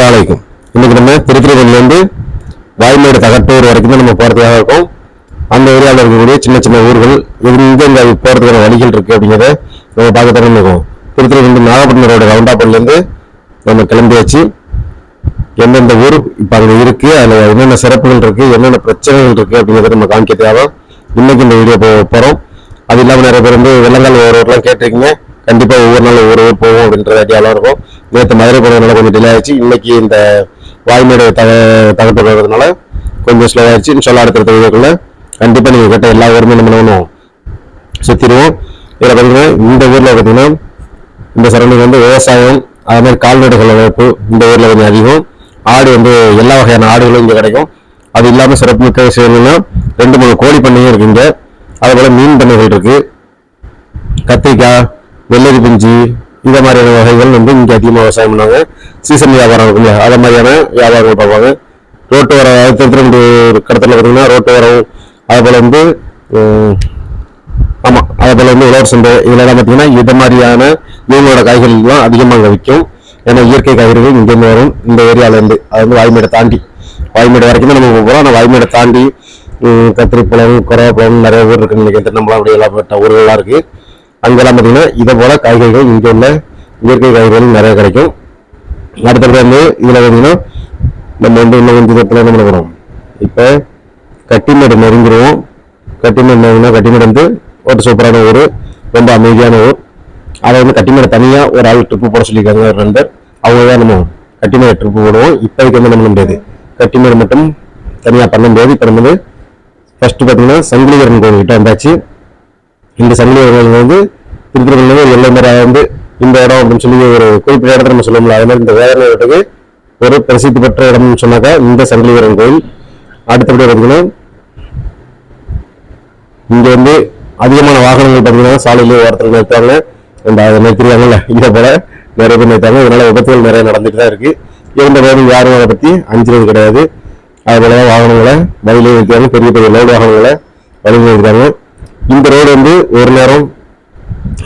அஸ்ஸலாமு இன்னைக்கு நம்ம திருத்திருவள்ளிலேருந்து வாய்மேடு தகட்டூர் வரைக்கும் தான் நம்ம போகிறதுக்காக இருக்கும். அந்த ஏரியாவில் இருக்கக்கூடிய சின்ன சின்ன ஊர்கள் எங்கே இங்கே போகிறதுக்கான வழிகள் இருக்குது அப்படிங்கிறத நம்ம பார்க்க தான் இருக்கும். திருத்திருவள்ளி நாகப்பட்டினம் ரோடு ரவுண்டாப்பூர்லேருந்து நம்ம கிளம்பி வச்சு எந்தெந்த ஊர் இப்போ அங்கே இருக்குது, அதில் என்னென்ன சிறப்புகள் இருக்குது, என்னென்ன பிரச்சனைகள் இருக்குது அப்படிங்கிறத நம்ம காமிக்கிறதுக்காக இன்னைக்கு இந்த வீடியோ போகிறோம். அது இல்லாமல் நிறைய பேர் வந்து வெள்ளங்கால் ஒரு ஊர்லாம் கேட்டிருக்கீங்க. கண்டிப்பாக ஒவ்வொரு நாள் ஒவ்வொரு ஊர் போவோம் அப்படின்ற ஐடியாலாம் இருக்கும். நேற்று மதுரை போனதுனால கொஞ்சம் டிலே ஆயிடுச்சு. இன்னைக்கு இந்த வாய்மேடு தகட்டு போகிறதுனால கொஞ்சம் ஸ்லோ ஆயிடுச்சு. இன்ஷால்லா அடுத்த வீடியோக்குள்ள கண்டிப்பாக நீங்கள் கேட்ட எல்லா ஊருமே நம்ம பண்ணணும் சுற்றிடுவோம். இதில் பார்த்தீங்கன்னா இந்த ஊரில் பார்த்தீங்கன்னா இந்த சரௌண்டிங் வந்து விவசாயம், அது மாதிரி கால்நடைகள் வளர்ப்பு இந்த ஊரில் கொஞ்சம் அதிகம். ஆடு வந்து எல்லா வகையான ஆடுகளும் இங்கே கிடைக்கும். அது இல்லாமல் சிறப்புமிக்க விஷயம் என்னன்னா 2-3 கோழி பண்ணையும் இருக்கு இங்கே. அதுபோல் மீன் பண்ணைகள் இருக்குது. கத்திரிக்காய், வெள்ளரி பிஞ்சு இந்த மாதிரியான வகைகள் வந்து இங்கே அதிகமாக விவசாயம் பண்ணுவாங்க. சீசன் வியாபாரம் இருக்குல்ல, அதை மாதிரியான வியாபாரங்கள் பார்ப்பாங்க. ரோட்டு வர திருத்திரண்டு கடத்தில் பார்த்தீங்கன்னா ரோட்டு வரம், அதுபோல் வந்து ஆமாம், அதுபோல் வந்து உழவர் சந்தை, இதெல்லாம் பார்த்தீங்கன்னா இது மாதிரியான இவங்களோட காய்கறிகள்லாம் அதிகமாக அங்கே விற்கும். ஏன்னா இயற்கை காய்கறிகள் இங்கேருந்து வரும் இந்த ஏரியாவிலேருந்து. அது வந்து வாய்மேடை தாண்டி, வாய்மேடு வரைக்கும் தான் நம்ம போகிறோம். ஆனால் வாய்மேடை தாண்டி கத்திரிப்பழம், குறவப்பழம் நிறைய ஊர் இருக்குது. இன்றைக்கி திருநம்பலம் அப்படி எல்லாப்பட்ட ஊர்கள்லாம் இருக்குது. அங்கெல்லாம் பார்த்தீங்கன்னா இதை போல காய்கறிகள் இங்கே உள்ள இயற்கை காய்கறிகள் நிறைய கிடைக்கும். அடுத்தது வந்து இதில் பார்த்தீங்கன்னா நம்ம வந்து இன்னும் கொஞ்சம் தூரத்தில் என்ன பண்ண போகிறோம், இப்போ கட்டிமேடு நெருங்கிடுவோம். கட்டிமேடு வந்து ஒரு சூப்பரான ஊர், ரொம்ப அமைதியான ஊர். அதை வந்து கட்டிமேடு தனியாக ஒரு ஆள் ட்ரிப்பு போட சொல்லியிருக்காங்க, ஒரு நண்பர். அவங்க தான் நம்ம கட்டிமேடு ட்ரிப்பு போடுவோம். இப்போதைக்கு வந்து பண்ண முடியாது, கட்டிமேடு மட்டும் தனியாக பண்ண முடியாது. இப்போ நம்ம ஃபஸ்ட்டு பார்த்தீங்கன்னா சங்கிலிகரன் கோயில்கிட்ட வந்தாச்சு. இந்த சங்கிலிகரன் வந்து திருத்திருவள்ளி எல்லை மாதிரி வந்து இந்த இடம் அப்படின்னு சொல்லி ஒரு குறிப்பிட்ட இடத்துல நம்ம சொல்ல முடியல. அது மாதிரி இந்த வேதனை இடத்துக்கு ஒரு பிரசித்தி பெற்ற இடம்னு சொன்னாக்கா இந்த சங்கிலிகரன் கோயில். அடுத்தபடி பார்த்தீங்கன்னா இங்கே வந்து அதிகமான வாகனங்கள் பார்த்தீங்கன்னா சாலையிலேயே ஓரத்தில் நிறுத்தாங்க. இந்த அதை நிறுத்திடுவாங்கல்ல, இதை போல நிறைய பேர் நிறுத்தாங்க. இதனால விபத்துகள் நிறைய நடந்துட்டு தான் இருக்கு. இருந்த போது யாரும் அதை பற்றி அஞ்சுறது கிடையாது. அதுபோல வாகனங்களை வழியிலே நிறுத்தாங்க, பெரிய பெரிய லோடு வாகனங்களை வழியில் நிறுத்தாங்க. இந்த ரோடு வந்து ஒரு நேரம்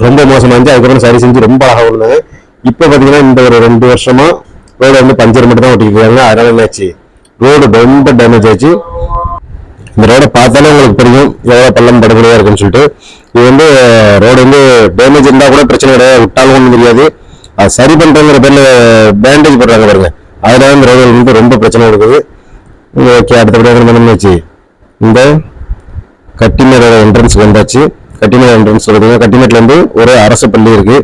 ரொம்ப மோசமாக இருந்துச்சு, அதுக்கப்புறம் சரி செஞ்சு ரொம்ப அழகாக இருந்தாங்க. இப்போ பார்த்தீங்கன்னா இந்த ஒரு 2 வருஷமா ரோடு வந்து பஞ்சர் மட்டும் தான் ஓட்டிக்கிறாங்க. அதனால என்னாச்சு, ரோடு ரொம்ப டேமேஜ் ஆச்சு. இந்த ரோடை பார்த்தாலே உங்களுக்கு தெரியும் எவ்வளோ பள்ளம் படுகொலையாக இருக்குன்னு சொல்லிட்டு. இது வந்து ரோடு வந்து டேமேஜ் இருந்தால் கூட பிரச்சனை கிடையாது, விட்டாலும் ஒன்றும் தெரியாது. அது சரி பண்ணுறங்கிற பேரில் பேண்டேஜ் போடுறாங்க பாருங்க, அதனால இந்த ரோடு வந்து ரொம்ப பிரச்சனை இருக்குது. ஓகே, அடுத்தபடியாக என்ன பண்ணாச்சு, இந்த கட்டிமேடோட என்ட்ரன்ஸ் வந்தாச்சு. கட்டிமேடு என்ட்ரன்ஸ் பார்த்தீங்கன்னா கட்டிமேட்டில் வந்து ஒரு அரசு பள்ளி இருக்குது,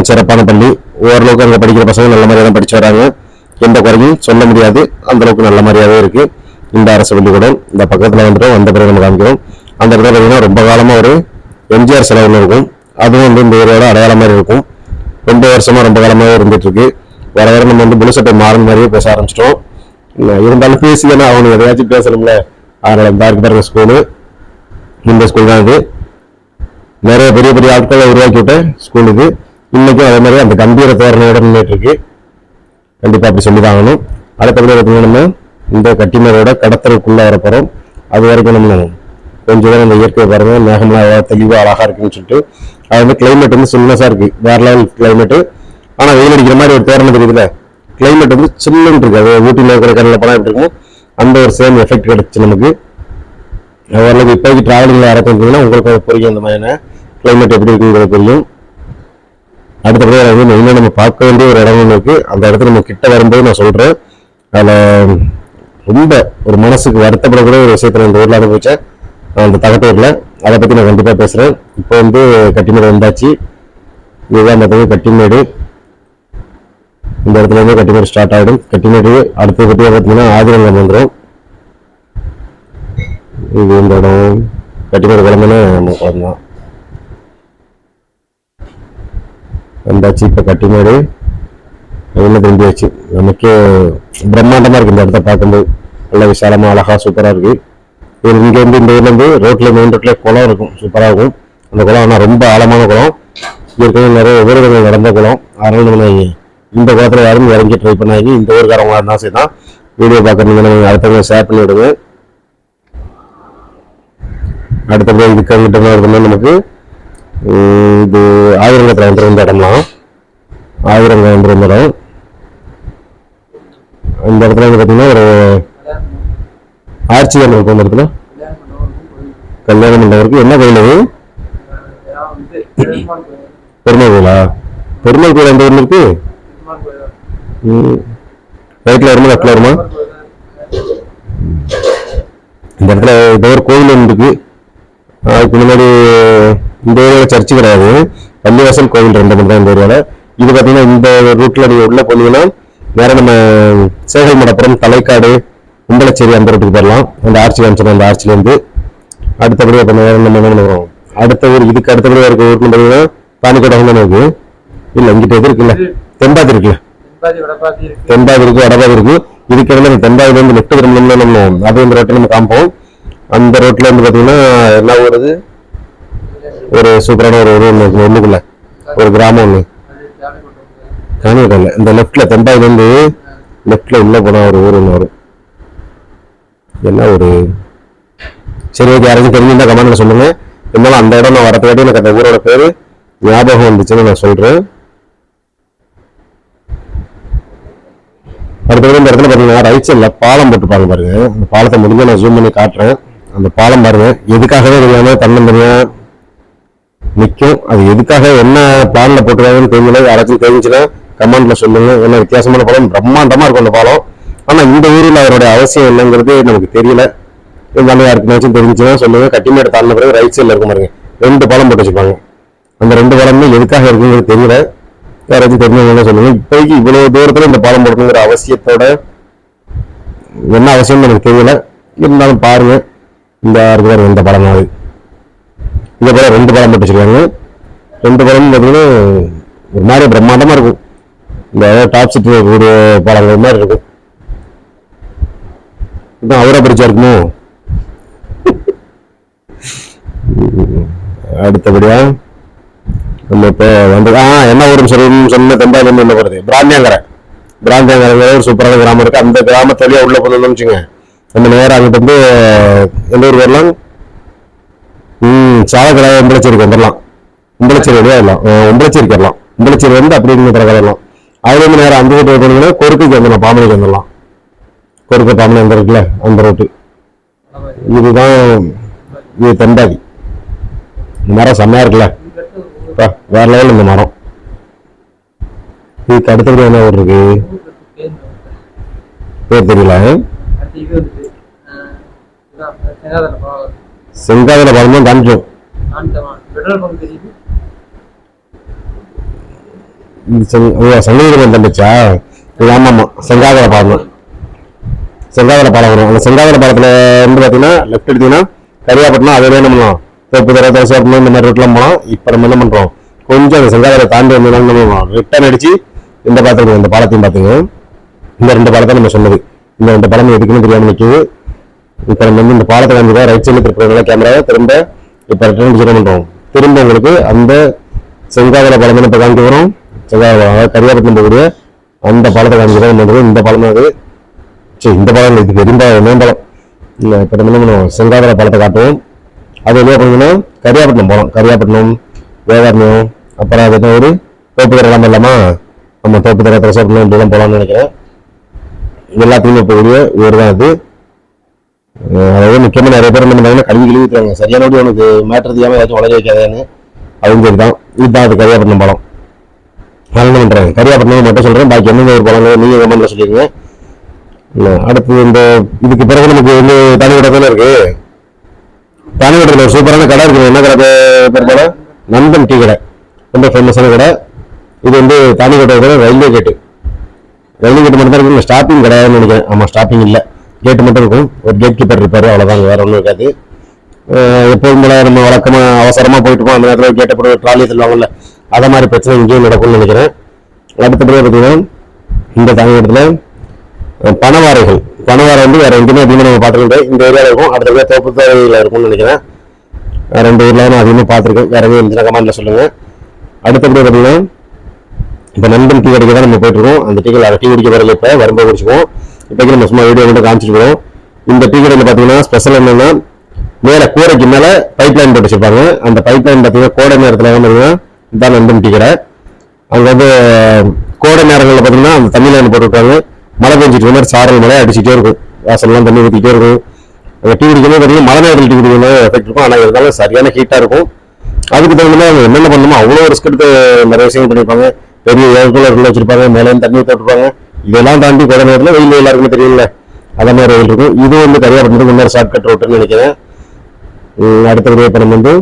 சிறப்பான பள்ளி. ஓரளவுக்கு அங்கே படிக்கிற பசங்க நல்ல மாதிரியாக தான் படிச்சு வராங்க, எந்த குறையும் சொல்ல முடியாது, அந்தளவுக்கு நல்ல மாதிரியாகவே இருக்குது இந்த அரசு பள்ளிக்கூடம். இந்த பக்கத்தில் வந்துடும், வந்த பிறகு நம்ம காமிக்கிறோம். அந்த இடத்துல பார்த்தீங்கன்னா ரொம்ப காலமாக ஒரு எம்ஜிஆர் செலவுன்னு இருக்கும், அதுவும் வந்து இந்த ஏரியாவோட அடையாளம் மாதிரி இருக்கும். ரொம்ப வருஷமாக ரொம்ப காலமாகவே இருந்துட்டு இருக்கு. வேற வேற நம்ம வந்து புதுசட்டை மாறும் மாதிரியே பேச ஆரம்பிச்சிட்டோம். இருந்தாலும் பேசிதானே அவனுக்கு எதையாச்சும் பேசணும்ல, அதனால இந்த பாருங்க ஸ்கூலு, இந்த ஸ்கூல் தான் இது. நிறைய பெரிய பெரிய ஆட்களை உருவாக்கி விட்ட ஸ்கூல் இது. இன்னைக்கும் அதே மாதிரி அந்த கம்பீர தோரணையோட நின்றுட்டு இருக்கு. கண்டிப்பாக அப்படி சொல்லி தான் ஆகணும். அடுத்தபடி பார்த்தீங்கன்னா நம்ம இந்த கட்டிமேடோட கடத்தலுக்குள்ள வரப்போகிறோம். அது வரைக்கும் நம்ம கொஞ்சம் தான் இந்த இயற்கையை பாருங்க, மேகம்லாம் தெளிவாக அழகாக இருக்குன்னு சொல்லிட்டு. அது வந்து கிளைமேட் வந்து சில்னஸாக இருக்குது, வேற லெவல் கிளைமேட்டு. ஆனால் வெயில் அடிக்கிற மாதிரி ஒரு தோரணை தெரியுதுல, கிளைமேட் வந்து சில்லுன்னு இருக்கு. அது ஊட்டியில் இருக்கிற கடலில் போனால் எப்படி இருக்கும், அந்த ஒரு சேம் எஃபெக்ட் கிடைச்சு நமக்கு. ஓரளவுக்கு இப்போதைக்கு டிராவலிங்கில் இறக்குறதுன்னா உங்களுக்கு அது புரியும், அந்த மாதிரியான கிளைமேட் எப்படி இருக்குங்கிறது புரியும். அடுத்தபடியாக வந்து மெயினாக நம்ம பார்க்க வேண்டிய ஒரு இடம் ஒன்று இருக்குது. அந்த இடத்துல நம்ம கிட்ட வரும்போது நான் சொல்கிறேன். அதில் ரொம்ப ஒரு மனசுக்கு வருத்தப்படக்கூடிய ஒரு விஷயத்தை இந்த ஊரில் அனுபவிச்சேன், அந்த தகட்டூரில். அதை பற்றி நான் கண்டிப்பாக பேசுகிறேன். இப்போ வந்து கட்டிமேடு வந்தாச்சு. இதுதான் பார்த்தீங்கன்னா கட்டிமேடு. இந்த இடத்துல இருந்து கட்டிமேடு ஸ்டார்ட் ஆகிடும். கட்டிமேடு அடுத்த பற்றியாக பார்த்தீங்கன்னா ஆதிரங்கம் வந்துடும். இது இந்த இடம் கட்டிமேடு குழம்புன்னு நம்ம குழந்தான் வந்தாச்சு. இப்போ கட்டிமேடு என்ன திரும்பியாச்சு. நமக்கே பிரம்மாண்டமாக இருக்குது இந்த இடத்த பார்க்கும்போது. நல்ல விசாலமாக அழகாக சூப்பராக இருக்குது. இது இங்கேருந்து இந்த ஊர்லேருந்து ரோட்டில் மெயின் ரோட்லேயே குளம் இருக்கும், சூப்பராக இருக்கும் அந்த குளம். ஆனால் ரொம்ப ஆழமான குளம், ஏற்கனவே நிறைய விபரீதங்கள் நடந்த குளம். அதனால நம்ம இந்த குளத்தில் யாரும் இறங்கி ட்ரை பண்ணாங்க. இந்த ஊருக்காரவங்க இருந்தால் சரி தான் வீடியோ பார்க்குறீங்க, நீங்கள் அடுத்தவங்க ஷேர் பண்ணி விடுங்க. அடுத்தபடி இதுக்கு அங்கிட்ட வருதுன்னா நமக்கு இது ஆயிரங்கத்தில் வந்துடும். இந்த இடம்லாம் ஆயிரங்க வந்துடும் இடம். இந்த இடத்துல வந்து பார்த்தீங்கன்னா ஒரு ஆர்ச்சி இருக்கும். இந்த இடத்துல கல்யாண மண்டபம் இருக்கு. என்ன கோயில் அது? பெருமாள் கோயிலா? பெருமாள் கோயில் எந்த ஊர்ல இருக்கு? ரைட்ல வருமா லெஃப்ட்ல வருமா? இந்த இடத்துல ஏதோ ஒரு கோயில் ஒன்று இருக்கு. அதுக்கு முன்னாடி இந்த ஏரியாவில் சர்ச்சு கிடையாது, பள்ளிவாசல் கோவில் ரெண்டு மட்டும் தான் இந்த ஏரியாவில். இது பார்த்தீங்கன்னா இந்த ரூட்ல நீங்க உள்ள போனீங்கன்னா வேற நம்ம சேகல் மடப்புறம், தலைக்காடு, கும்பலச்சேரி அந்த ரூட்டுக்கு போயிடலாம். அந்த ஆர்ச்சி காமிச்சோம், அந்த ஆர்ச்சிலேருந்து அடுத்தபடியாக இப்போ வேற நம்ம என்ன பண்ணுறோம், அடுத்த ஊர் இதுக்கு அடுத்தபடியாக இருக்க ஊருக்குன்னு பார்த்தீங்கன்னா பானிக்கோட்டை தானே இருக்கு. இல்லை இங்கிட்ட எது இருக்குல்ல, தென்பாதி இருக்குல்ல, தென்பாதி இருக்கு, வடபாதி இருக்கு. இதுக்கு இடையில இந்த தென்பாதில இருந்து லெஃப்ட் திரும்பணும்னா நம்ம அது இந்த ரோட்டில் நம்ம காமிப்போம். அந்த ரோட்ல வந்து பார்த்தீங்கன்னா என்ன வருது, ஒரு சூப்பரான ஒரு ஊர் ஒண்ணுக்குள்ள ஒரு கிராமம் ஒண்ணு காணிக்கல. இந்த லெஃப்ட்ல தென்பாதில இருந்து லெஃப்ட்ல உள்ள போனா ஒரு ஊர் ஒண்ணு வரும். என்ன ஒரு சரி ஓகே, யாராச்சும் தெரிஞ்சிருந்தா கமெண்ட்ல சொல்லுங்க. இருந்தாலும் அந்த இடம் நான் வரதுக்காட்டி எனக்கு அந்த ஊரோட பேரு ஞாபகம் வந்துச்சுன்னு நான் சொல்றேன். அடுத்தது இந்த இடத்துல பாத்தீங்கன்னா ரைட் சைட்ல பாலம் போட்டுப்பாங்க பாருங்க. அந்த பாலத்தை முடிஞ்ச நான் ஜூம் பண்ணி காட்டுறேன். அந்த பாலம் பாருங்க, எதுக்காகவே தெரியாம தன்னந்தனியா நிற்கும். அது எதுக்காக என்ன பிளான்ல போட்டுருக்காங்கன்னு தெரியல. யாராச்சும் தெரிஞ்சுன்னா கமெண்ட்ல சொல்லுங்க. என்ன வித்தியாசமான பாலம், பிரம்மாண்டமா இருக்கும் அந்த பாலம். ஆனா இந்த ஊரில் அவருடைய அவசியம் என்னங்கிறது நமக்கு தெரியல. இருந்தாலும் யாருக்குனாச்சும் தெரிஞ்சுன்னா சொல்லுங்க. கட்டிமேடு தாண்டின பிறகு ரைட் சைட்ல இருக்கும் பாருங்க, ரெண்டு பாலம் போட்டு வச்சிருப்பாங்க. அந்த ரெண்டு பாலமும் எதுக்காக இருக்குங்கிறது தெரியல. யாராச்சும் தெரிஞ்சவங்க சொல்லுங்க. இப்போதைக்கு இவ்வளவு தூரத்துல இந்த பாலம் போடணுங்கிற அவசியத்தோட என்ன அவசியம் எனக்கு தெரியல. இருந்தாலும் பாருங்க, இந்த இருக்கிற இந்த பாலம் அது இதே போல ரெண்டு பாலம் போட்டு வச்சிருக்காங்க. ரெண்டு பாலமும் பார்த்தீங்கன்னா ஒரு மாதிரி பிரம்மாண்டமா இருக்கும். இந்த டாப் சிட்டி இருக்கக்கூடிய பாலங்கள் மாதிரி இருக்கும். இதுதான் அவரா பிரிட்ஜா இருக்குமோ? அடுத்தபடியா நம்ம இப்போ வந்து என்ன ஊருன்னு சொன்ன தென்பாதி என்ன போறது, பிராந்தியங்கரை. பிராந்தியங்கரை ஒரு சூப்பரான கிராமம் இருக்கு. அந்த கிராமத்திலேயே உள்ள போகணும்னு வச்சுங்க, நம்ம நேரம் அங்கிட்டு வந்து எந்த ஊர் வரலாம், சாலக்கடை உம்பளச்சேரிக்கு வந்துடலாம். உம்பளச்சேரி வழியா வரலாம், உம்பளச்சேரிக்கு வரலாம். உம்பளச்சேரி வந்து அப்படிங்கிற வரலாம். அதுல இருந்து நேரம் அந்த ரூட்டு போனீங்கன்னா கொருக்குக்கு வந்துடலாம், பாமணிக்கு வந்துடலாம். கொருக்கு பாமணி அந்த இருக்குல்ல அந்த ரோட்டு. இதுதான் இது தென்பாதி. இந்த மரம் செம்மையா இருக்குல்ல, வேற லெவல் இந்த மரம். இதுக்கு அடுத்தது என்ன ஊர் இருக்கு பேர் தெரியல. செங்காதல பாலமும் காமிச்சோம். சங்ககிரி தம்பிச்சா? ஆமாமா, செங்காதல பாலம். செங்காதல பாலம் வரும். அந்த செங்காதல பாலத்துல இருந்து பாத்தீங்கன்னா லெஃப்ட் எடுத்தீங்கன்னா கரியாப்பட்டினம், அதுல என்ன பண்ணலாம், தோப்பு தர தோசைப்பட்டினம் இந்த மாதிரி ரோட்லாம் போனோம். இப்ப நம்ம என்ன பண்றோம், கொஞ்சம் அந்த செங்காதலை தாண்டி வந்து ரிட்டர்ன் அடிச்சு இந்த பாலத்துக்கு இந்த பாலத்தையும் பாத்துங்க. இந்த ரெண்டு பாலத்தை நம்ம சொன்னது, இந்த ரெண்டு பாலம் எதுக்குன்னு தெரியாம நிற்குது. இப்ப நம்ம வந்து இந்த பாலத்தை காமிக்கிறோம், ரைட் சைட்ல திருப்பி கேமராவை திரும்ப இப்ப ரிட்டர்ன் அடிச்சு பண்றோம். திரும்ப உங்களுக்கு அந்த செங்காதல பாலம் இப்ப காமிக்கிறோம். செங்காதல கரியாப்பட்டினம் போகக்கூடிய அந்த பாலத்தை காமிக்கிறோம். இந்த பாலம் அது சரி, இந்த பாலம் இது பெரிய மேம்பாலம் இல்லை. இப்ப நம்ம என்ன பண்ணுவோம், செங்காதல பாலத்தை காட்டுவோம். அது என்ன பண்ணீங்கன்னா கரியாப்பட்டினம் போகலாம். கரியாப்பட்டினம், வேதாரண்யம், அப்புறம் அது என்ன ஒரு தோப்பு தர இல்லாம இல்லாமா, நம்ம தோப்பு தர திரசப்பட்டினம் இப்படிலாம் போகலாம்னு நினைக்கிறேன். எல்லாத்தையுமே போகக்கூடிய ஊர் தான் அது. அதாவது முக்கியமாக நிறைய பேர் என்ன பண்ணாங்கன்னா கல்வி கழுவிக்கிறாங்க. சரியானபடி உனக்கு மேட்டர் தெரியாம ஏதாச்சும் உலக வைக்காதேன்னு. அதுவும் சரிதான். இதுதான் அது கரியாப்பட்டினம் பாலம். நான் என்ன பண்றேன், கரியாப்பட்டினம் மட்டும் சொல்றேன். பாக்கி எந்தெந்த ஒரு பாலங்க நீங்க கமெண்ட்ல சொல்லிருங்க. அடுத்து இந்த இதுக்கு பிறகு நமக்கு வந்து தானிவட்டத்துல இருக்கு. தானிவட்டத்துல ஒரு சூப்பரான கடை இருக்கு. என்ன கடை பேர் போல, நண்பன் டீ கடை, ரொம்ப ஃபேமஸான கடை. இது வந்து தானிவட்டத்துல ரயில்வே கேட்டு. ரயில்வே கேட்டு மட்டும் தான் இருக்கு, ஸ்டாப்பிங் கிடையாதுன்னு நினைக்கிறேன். ஆமா, ஸ்டாப்பிங் இல்லை, கேட்டு மட்டும் இருக்கும். ஒரு கேட் கீப்பர் இருப்பாரு, அவ்வளவுதான், வேற ஒன்றும் இருக்காது. எப்போதும் போல நம்ம வழக்கமா அவசரமா போயிட்டு போவோம், அந்த நேரத்தில் கேட்ட பிறகு ட்ராலி சொல்லுவாங்கல்ல, அதை மாதிரி பிரச்சனை இங்கேயும் நடக்கும்னு நினைக்கிறேன். அடுத்தபடியாக பார்த்தீங்கன்னா இந்த தானியத்துல பணவாரைகள். பணவாரை வந்து வேற எங்கேயுமே அதிகமாக நம்ம பார்த்துக்கிட்டேன். இந்த ஏரியாவில் இருக்கும். அடுத்த தோப்புத்தரையில் இருக்கும்னு நினைக்கிறேன். ரெண்டு ஊர்ல நான் அதிகமாக பார்த்துருக்கேன். வேற எதுவும் இருந்துச்சுன்னா கமெண்ட்ல சொல்லுங்க. அடுத்தபடி பார்த்தீங்கன்னா இப்போ நண்பன் டீ கடைக்கு தான் நம்ம போயிட்டு இருக்கோம். அந்த டீ கடை டீ குடிக்க வரல, இப்போ வரும்போது குடிச்சுக்குவோம். இப்போக்கி நம்ம சும்மா வீடியோ மட்டும் காமிச்சிருக்கோம். இந்த டீ கடையில் பார்த்தீங்கன்னா ஸ்பெஷல் என்னன்னா, மேலே கூரைக்கு மேலே பைப் லைன் போட்டு வச்சிருப்பாங்க. அந்த பைப் லைன் பார்த்தீங்கன்னா கோடை நேரத்தில் பார்த்தீங்கன்னா இதுதான் நண்பன் டீ கடை. அங்கே வந்து கோடை நேரங்களில் பார்த்தீங்கன்னா அந்த தண்ணி லைன் போட்டுருக்காங்க. மழை பெஞ்சிட்டு மாதிரி சாரல் மழை அடிச்சுட்டே இருக்கும், வாசல்லாம் தண்ணி ஊற்றிட்டே இருக்கும். டீ குடிக்கணும் பார்த்தீங்கன்னா மழை நேரத்தில் டீ குடிக்கணும் எஃபெக்ட் இருக்கும். ஆனால் இருந்தாலும் சரியான ஹீட்டாக இருக்கும். அதுக்கு தகுந்த மாதிரி அவங்க என்னென்ன பண்ணணுமோ அவ்வளோ ரிஸ்க் எடுத்து நிறைய விஷயங்கள் பண்ணியிருப்பாங்க. பெரிய ஏர்கூலர் வச்சிருப்பாங்க, மேலே தண்ணி ஊற்றிருப்பாங்க. இதெல்லாம் தாண்டி குறை நேரத்தில் வெயில் எல்லாருக்குமே தெரியல, அதை மாதிரி வெயில் இருக்கும். இது வந்து கரியாப்பட்டினத்துக்கு முன்னாடி ஷார்ட்கட் ரோட்டுன்னு நினைக்கிறேன். அடுத்த படம் வந்து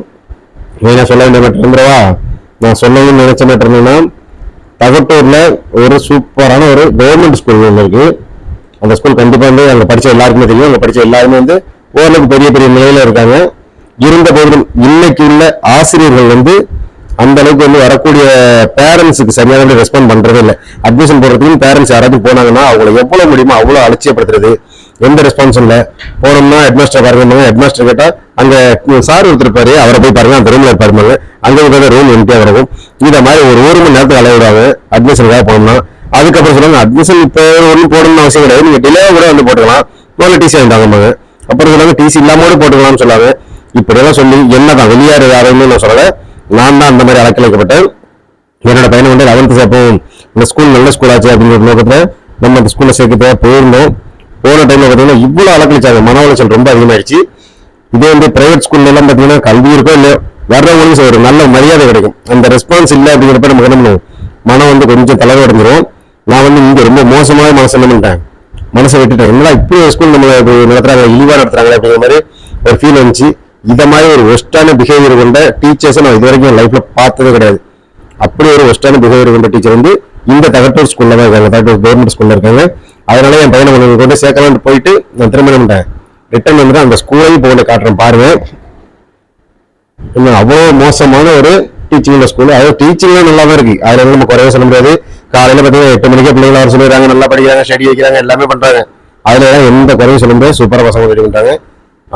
நான் சொல்ல வேண்டிய மேட்டர் இருந்துடவா? நான் சொல்லணும்னு நினைச்ச மேட்டர் என்னன்னா, தகட்டூர்ல ஒரு சூப்பரான ஒரு கவர்மெண்ட் ஸ்கூல் ஒன்று இருக்கு. அந்த ஸ்கூல் கண்டிப்பா வந்து அங்க படிச்ச எல்லாருக்குமே தெரியும். அங்க படிச்ச எல்லாருமே வந்து ஓரளவுக்கு பெரிய பெரிய நிலையில இருக்காங்க. இருந்த போதிலும் இன்னைக்கு உள்ள ஆசிரியர்கள் வந்து அந்த அளவுக்கு வந்து வரக்கூடிய பேரண்ட்ஸுக்கு சரியான ரெஸ்பாண்ட் பண்றதே இல்லை. அட்மிஷன் போடுறதுக்கு பேரண்ட்ஸ் யாராவது போனாங்கன்னா அவங்களை எவ்வளவு முடியுமோ அவ்வளவு அலட்சியப்படுத்துறது, எந்த ரெஸ்பான்ஸும் இல்லை. போனோம்னா ஹெட்மாஸ்டர் பாருங்க, ஹெட்மாஸ்டர் கேட்டா அங்க சார் ஒருத்தருப்பாரு, அவரை போய் பாருங்க, அந்த ரூம்ல இருப்பாருங்க, அங்க இருக்கிற ரூம் எம்டியா இருக்கும். இதை மாதிரி ஒரு மணி நேரத்துக்கு அலைவிடுவாங்க அட்மிஷனுக்காக போனோம்னா. அதுக்கப்புறம் சொல்லுவாங்க அட்மிஷன் இப்போ ஒன்றும் போடணும்னு அவசியம் கிடையாது, நீங்க டிலே கூட வந்து போட்டுக்கலாம், முதல்ல டிசி வாங்கிட்டாங்க. அப்புறம் சொல்லாங்க டிசி இல்லாம போட்டுக்கலாம்னு சொல்லாங்க. இப்படியெல்லாம் சொல்லி என்னதான் வெளியாறு யாரையுமே நான் சொல்லலை, நான் தான் அந்த மாதிரி அலக்கழிக்கப்பட்டேன். என்னோட பையனை வந்து 11th சேர்ப்போம், இந்த ஸ்கூல் நல்ல ஸ்கூல் ஆச்சு அப்படிங்கிற நோக்கத்தில் நம்ம அந்த ஸ்கூல்ல சேர்க்க போயிருந்தோம். போன டைம்ல பார்த்தீங்கன்னா இவ்வளோ அலக்கழிச்சாங்க, மன உளைச்சல் ரொம்ப அதிகமாயிடுச்சு. இதே வந்து பிரைவேட் ஸ்கூல்ல எல்லாம் பார்த்தீங்கன்னா கல்வி இருக்கோ இல்லையோ வர்றவங்களுக்கு ஒரு நல்ல மரியாதை கிடைக்கும். அந்த ரெஸ்பான்ஸ் இல்லை அப்படிங்கிறப்ப நம்ம என்ன பண்ணுவோம், மனம் வந்து கொஞ்சம் தலைவர் அடைஞ்சிரும். நான் வந்து இங்க ரொம்ப மோசமாக மனசு என்ன பண்ணிட்டேன், மனசை விட்டுட்டேன். என்னடா இப்படி ஸ்கூல் நம்ம நடத்துறாங்க, இழிவா நடத்துறாங்க அப்படிங்கிற மாதிரி ஒரு ஃபீல் வந்துச்சு. இதை மாதிரி ஒரு ஒஸ்டான பிஹேவியர் கொண்ட டீச்சர்ஸை நான் இது வரைக்கும் லைஃப்ல பார்த்ததே கிடையாது. அப்படி ஒரு ஒஸ்டான பிஹேவியர் கொண்ட டீச்சர் வந்து இந்த தகட்டூர் ஸ்கூல்ல தான் இருக்காங்க, தகட்டூர் கவர்மெண்ட் ஸ்கூல்ல இருக்காங்க. அதனால என் பையனை கொண்டு சேர்க்கலாம்னு போயிட்டு நான் திரும்ப என்ன பண்ணிட்டேன், ரிட்டர்ன் வந்து அந்த ஸ்கூலையும் போட்டு காட்டுறேன் பாருங்க. அவ்வளோ மோசமான ஒரு டீச்சிங் ஸ்கூல். அதாவது டீச்சிங்லாம் நல்லா தான் இருக்கு, அதுல நம்ம குறைய சொல்ல முடியாது. காலையில பார்த்தீங்கன்னா 8 மணிக்கே பிள்ளைங்க வர சொல்லிடுறாங்க, நல்லா படிக்கிறாங்க, ஸ்டடி வைக்கிறாங்க, எல்லாமே பண்றாங்க. அதுல எந்த குறையும் சொல்ல முடியாது, சூப்பரா பசங்க ரெடி பண்றாங்க.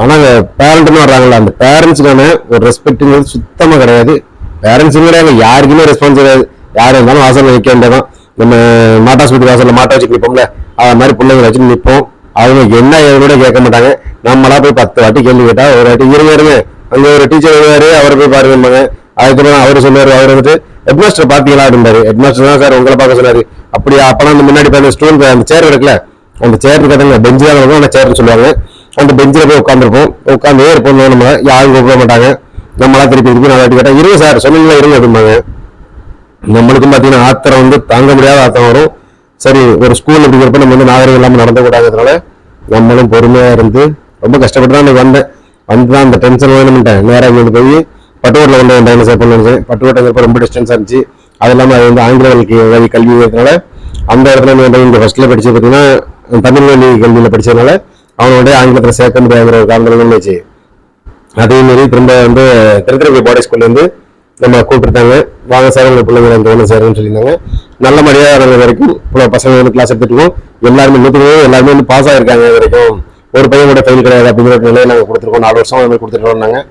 ஆனா பேரண்ட்னு வர்றாங்களா, அந்த பேரண்ட்ஸுக்கான ஒரு ரெஸ்பெக்ட்ங்கிறது சுத்தமா கிடையாது. பேரண்ட்ஸும் கிடையாது, யாருக்குமே ரெஸ்பான்ஸ் கிடையாது. யாரு இருந்தாலும் வாசல்ல நிற்க வேண்டியதான். நம்ம மாட்டாஸ்பத்திரி வாசல்ல மாட்டை வச்சு நிற்போம்ல, அது மாதிரி பிள்ளைங்களை வச்சு நிற்போம். அவங்க என்ன கூட கேட்க மாட்டாங்க. நம்மளா போய் 10 வாட்டி கேள்வி கேட்டா ஒரு வாட்டி இருங்க அங்க ஒரு டீச்சர் வருவாரு, அவரை போய் பாருங்க. அதுக்கப்புறம் அவரு சொல்லுவாரு, அவர் வந்துட்டு ஹெட்மாஸ்டர் பாத்தீங்களா அப்படின்பாரு. ஹெட்மாஸ்டர் தான் சார் உங்களை பார்க்க சொன்னாரு. அப்படியா, அப்பனா அந்த முன்னாடி போய் ஸ்டூடெண்ட் அந்த சேர் இருக்குல்ல, அந்த சேர் கட்டங்க பெஞ்சு தான் இருக்கும், அந்த சேர்னு சொல்லுவாங்க. அந்த பெஞ்சில் போய் உட்காந்துருப்போம், உட்காந்து இருப்போம். நம்ம யாரும் கூப்பிட மாட்டாங்க. நம்மளா திருப்பி நான் வாட்டி கேட்டா இருங்க சார் சொன்னீங்களா இருங்க அப்படிம்பாங்க. நம்மளுக்கும் பாத்தீங்கன்னா ஆத்திரம் வந்து தாங்க முடியாத ஆத்திரம் வரும். சரி, ஒரு ஸ்கூல் அப்படிங்கிறப்ப நம்ம வந்து நாகரிகம் இல்லாமல் நடந்து கூடாதுனால நம்மளும் பொறுமையா இருந்து ரொம்ப கஷ்டப்பட்டு தான் வந்தேன். வந்துதான் அந்த டென்ஷன் வேணும்ட்டேன். நேராக இங்கே போய் பட்டுக்கோட்டில் கொண்டு வந்தேன் சார் பண்ணு. பட்டுக்கோட்டை ரொம்ப டிஸ்டன்ஸாக இருந்துச்சு. அது இல்லாமல் அது வந்து ஆங்கில வழி கல்வி இருக்கிறதுனால அந்த இடத்துல வந்து இங்கே ஃபர்ஸ்ட்ல படிச்சு பார்த்தீங்கன்னா தமிழ் வழி கல்வியில் படிச்சதுனால அவனோட ஆங்கிலத்தில் சேர்க்க முடியாங்கிற ஒரு காரணங்கள் வச்சு அதே மாரி திரும்ப வந்து திருத்திரப்பள்ளி பாடி ஸ்கூல்ல இருந்து நம்ம கூப்பிட்டுருந்தாங்க, வாங்க சார் உங்க பிள்ளைங்க அங்கே ஒன்று சேருன்னு சொல்லியிருந்தாங்க. நல்ல மரியாதை வரைக்கும் பசங்க வந்து கிளாஸ் எடுத்துருக்கோம். எல்லாருமே 100 எல்லாருமே வந்து பாஸ் ஆகிருக்காங்க. இது வரைக்கும் ஒரு பையன் கூட ஃபெயில் கிடையாது அப்படிங்கிற நிலையை நாங்கள் கொடுத்துருக்கோம். 4 வருஷம் அது மாதிரி கொடுத்துருக்கோம்.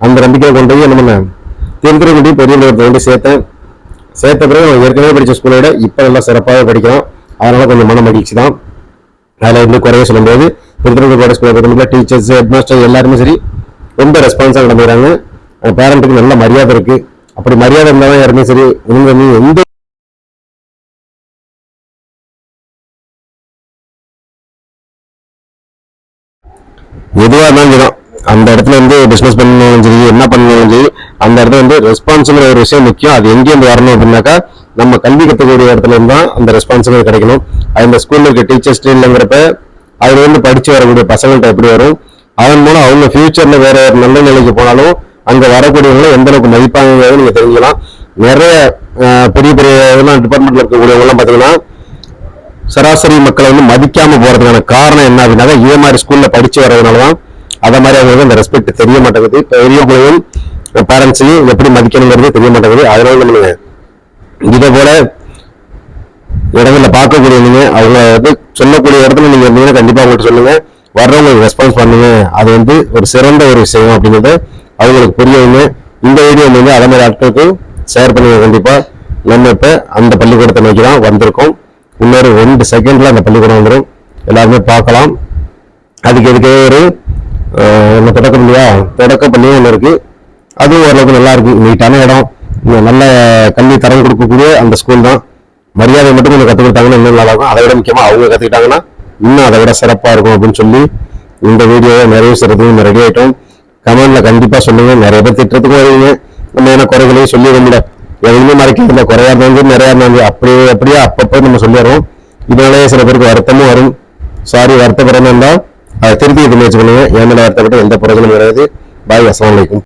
அந்த நம்பிக்கையை கொண்டு போய் என்ன பண்ணேன், திருத்திரப்பள்ளி பெரிய வந்து சேர்த்த பிறகு நம்ம ஏற்கனவே படித்த ஸ்கூலை விட இப்போ நல்லா சிறப்பாக படிக்கிறோம். அதனால கொஞ்சம் மன மகிழ்ச்சி தான். அதில் வந்து குறைய சொல்ல முடியாது. திருத்திரப்பள்ளி பாடி ஸ்கூலில் பார்த்தீங்கன்னா டீச்சர்ஸ் ஹெட்மாஸ்டர் எல்லாருமே சரி ரொம்ப ரெஸ்பான்ஸாக நடந்துக்கிறாங்க. பேரண்ட்டுக்கு நல்ல மரியாதை இருக்கு. அப்படி மரியாதை இருந்தாலும் யாருமே சரி எந்த எதுவாக இருந்தாலும் தான் அந்த இடத்துல வந்து பிசினஸ் பண்ணணும் சரி என்ன பண்ணணும் சரி அந்த இடத்துல வந்து ரெஸ்பான்ஸுங்கிற ஒரு விஷயம் முக்கியம். அது எங்கேருந்து வரணும் அப்படின்னாக்கா நம்ம கல்வி கற்றுக்கூடிய இடத்துல இருந்து தான் அந்த ரெஸ்பான்ஸுங்கிறது கிடைக்கணும். அது இந்த ஸ்கூல்ல இருக்க டீச்சர்ஸ் இல்லைங்கிறப்ப அதுல வந்து படிச்சு வரக்கூடிய பசங்கள்ட்ட எப்படி வரும், அதன் மூலம் அவங்க ஃபியூச்சர்ல வேற ஒரு நல்ல நிலைக்கு போனாலும் அங்க வரக்கூடியவங்களை எந்த அளவுக்கு மதிப்பாங்கிறத நீங்க தெரிஞ்சுக்கலாம். நிறைய பெரிய பெரிய இதெல்லாம் டிபார்ட்மெண்ட்ல இருக்கக்கூடியவங்க எல்லாம் பாத்தீங்கன்னா சராசரி மக்களை வந்து மதிக்காம போறதுக்கான காரணம் என்ன அப்படின்னா இதே மாதிரி ஸ்கூல்ல படிச்சு வர்றதுனாலதான். அதை மாதிரி அவங்களுக்கு அந்த ரெஸ்பெக்ட் தெரிய மாட்டேங்குது. பெரியவங்களையும் பேரண்ட்ஸையும் எப்படி மதிக்கணுங்கிறது தெரிய மாட்டேங்குது. அதனால நம்ம இதே போல இடத்துல பார்க்கக்கூடிய நீங்க அவங்க வந்து சொல்லக்கூடிய இடத்துல நீங்க இருந்தீங்கன்னா கண்டிப்பா அவங்கள்ட்ட சொல்லுங்க, வர்றவங்களுக்கு ரெஸ்பான்ஸ் பண்ணுங்க. அது வந்து ஒரு சிறந்த ஒரு விஷயம் அப்படிங்கிறத அவங்களுக்கு புரியுங்க. இந்த வீடியோ வந்து அதே மாதிரி ஆட்களுக்கு ஷேர் பண்ணுங்க. கண்டிப்பா நம்ம இப்ப அந்த பள்ளிக்கூடத்தை நோக்கி தான் வந்திருக்கோம். இன்னொரு 2 செகண்ட்ல அந்த பள்ளிக்கூடம் வந்துடும், எல்லாருமே பார்க்கலாம். அதுக்கு எதுக்கே ஒரு தொடக்கம் இல்லையா, தொடக்க பள்ளியும் ஒன்று இருக்கு. அதுவும் ஓரளவுக்கு நல்லா இருக்கு, நீட்டான இடம், நல்ல கல்வி தரம் கொடுக்கக்கூடிய அந்த ஸ்கூல் தான். மரியாதை மட்டும் கொஞ்சம் கற்றுக் கொடுத்தாங்கன்னா இன்னும் நல்லா இருக்கும். அதை விட முக்கியமாக அவங்க கற்றுக்கிட்டாங்கன்னா இன்னும் அதை விட சிறப்பாக இருக்கும் அப்படின்னு சொல்லி இந்த வீடியோவை நிறைவு செய்யறதுக்கு ரெடி ஆகிட்டோம். கமெண்ட்ல கண்டிப்பாக சொல்லுங்க. நிறைய பேர் திட்டத்துக்கு வருவீங்க, நம்ம என்ன குறைகளையும் சொல்லி முடியல, எதுவுமே மறைக்கிறதுல குறையா இருந்தாங்க நிறையா இருந்தாங்க அப்படியே அப்பப்போ நம்ம சொல்லிடுறோம். இதனாலேயே சில பேருக்கு வருத்தமும் வரும். சாரி, வருத்தப்படணும் இருந்தால் அதை திருப்பி முயற்சி பண்ணுங்க. என் மேலே வருத்தப்பட்டு எந்த பிரயோஜனம் கிடையாது. பாய், அஸ்ஸலாமு அலைக்கும்.